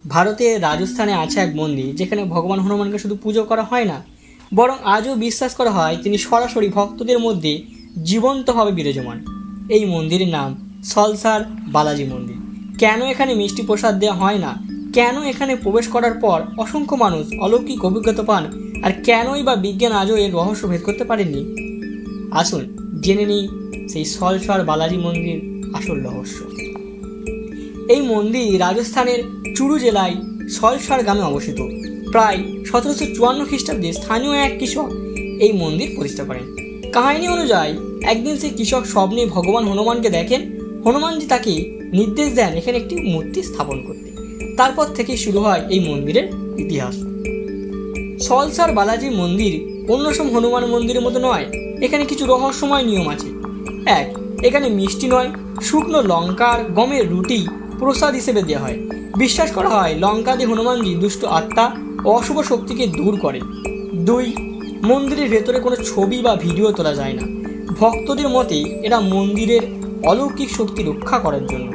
ভারতের রাজস্থানে আছে এক মন্দির যেখানে ভগবান হনুমানকে শুধু পুজো করা হয় না, বরং আজও বিশ্বাস করা হয় তিনি সরাসরি ভক্তদের মধ্যে জীবন্তভাবে বিরাজমান। এই মন্দিরের নাম সলসার বালাজি মন্দির। কেন এখানে মিষ্টি প্রসাদ দেওয়া হয় না, কেন এখানে প্রবেশ করার পর অসংখ্য মানুষ অলৌকিক অভিজ্ঞতা পান, আর কেনই বা বিজ্ঞান আজও এর রহস্য ভেদ করতে পারেননি, আসুন জেনে নিই সেই সলসার বালাজি মন্দির আসল রহস্য। এই মন্দির রাজস্থানের চুরু জেলায় সলসার গ্রামে অবস্থিত। প্রায় 1754 খ্রিস্টাব্দে স্থানীয় এক কৃষক এই মন্দির প্রতিষ্ঠা করেন। কাহিনী অনুযায়ী একদিন সেই কৃষক স্বপ্নে ভগবান হনুমানকে দেখেন। হনুমানজি তাকে নির্দেশ দেন এখানে একটি মূর্তি স্থাপন করতে। তারপর থেকে শুরু হয় এই মন্দিরের ইতিহাস। সলসার বালাজি মন্দির অন্য সব হনুমান মন্দিরের মতো নয়, এখানে কিছু রহস্যময় নিয়ম আছে। এক, এখানে মিষ্টি নয়, শুকনো লঙ্কার গমের রুটি প্রসাদ হিসেবে দেওয়া হয়। বিশ্বাস করা হয় লঙ্কা দিয়ে হনুমানজি দুষ্ট আত্মা ও অশুভ শক্তিকে দূর করে। দুই, মন্দিরের ভেতরে কোনো ছবি বা ভিডিও তোলা যায় না। ভক্তদের মতে এটা মন্দিরের অলৌকিক শক্তি রক্ষা করার জন্য।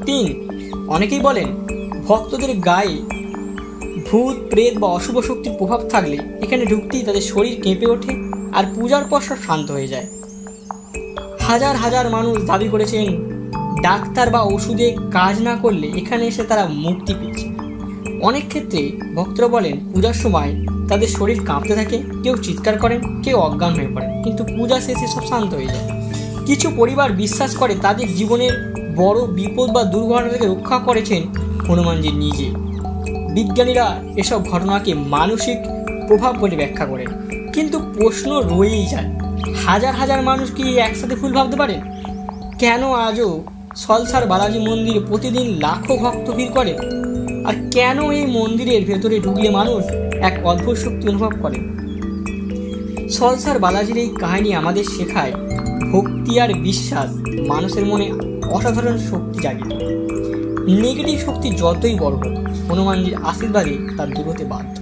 তিন, অনেকেই বলেন ভক্তদের গায়ে ভূত প্রেত বা অশুভ শক্তির প্রভাব থাকলে এখানে ঢুকতেই তাদের শরীর কেঁপে ওঠে আর পূজার পর সব শান্ত হয়ে যায়। হাজার হাজার মানুষ দাবি করেছেন ডাক্তার বা ওষুধে কাজ না করলে এখানে এসে তারা মুক্তি পেয়েছে। অনেক ক্ষেত্রে ভক্তরা বলেন পূজার সময় তাদের শরীর কাঁপতে থাকে, কেউ চিৎকার করেন, কেউ অজ্ঞান হয়ে পড়েন, কিন্তু পূজা শেষে সব শান্ত হয়ে যায়। কিছু পরিবার বিশ্বাস করে তাদের জীবনের বড় বিপদ বা দুর্ঘটনা থেকে রক্ষা করেছেন হনুমানজি নিজে। বিজ্ঞানীরা এসব ঘটনাকে মানসিক প্রভাব বলে ব্যাখ্যা করেন, কিন্তু প্রশ্ন রয়েই যায়, হাজার হাজার মানুষ কি একসাথে ভুল ভাবতে পারেন? কেন আজও সলসার বালাজি মন্দিরে প্রতিদিন লাখো ভক্ত ভিড় করে? আর কেন এই মন্দিরের ভেতরে ঢুকলে মানুষ এক অদ্ভুত শক্তি অনুভব করে? সলসার বালাজির এই কাহিনী আমাদের শেখায় ভক্তি আর বিশ্বাস মানুষের মনে অসাধারণ শক্তি জাগে। নেগেটিভ শক্তি যতই বড় হোক, হনুমানজির আশীর্বাদে তার দূর হতে বাধ্য।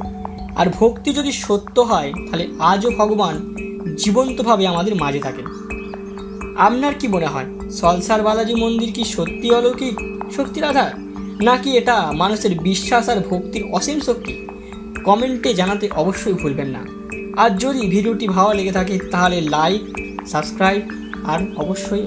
আর ভক্তি যদি সত্য হয় তাহলে আজও ভগবান জীবন্তভাবে আমাদের মাঝে থাকেন। আপনার কি মনে হয় সলসার বালাজি মন্দির কি সত্যি অলৌকিক শক্তির আধার, নাকি এটা মানুষের বিশ্বাস আর ভক্তির অসীম শক্তি? কমেন্টে জানাতে অবশ্যই ভুলবেন না। আর যদি ভিডিওটি ভালো লেগে থাকে তাহলে লাইক, সাবস্ক্রাইব আর অবশ্যই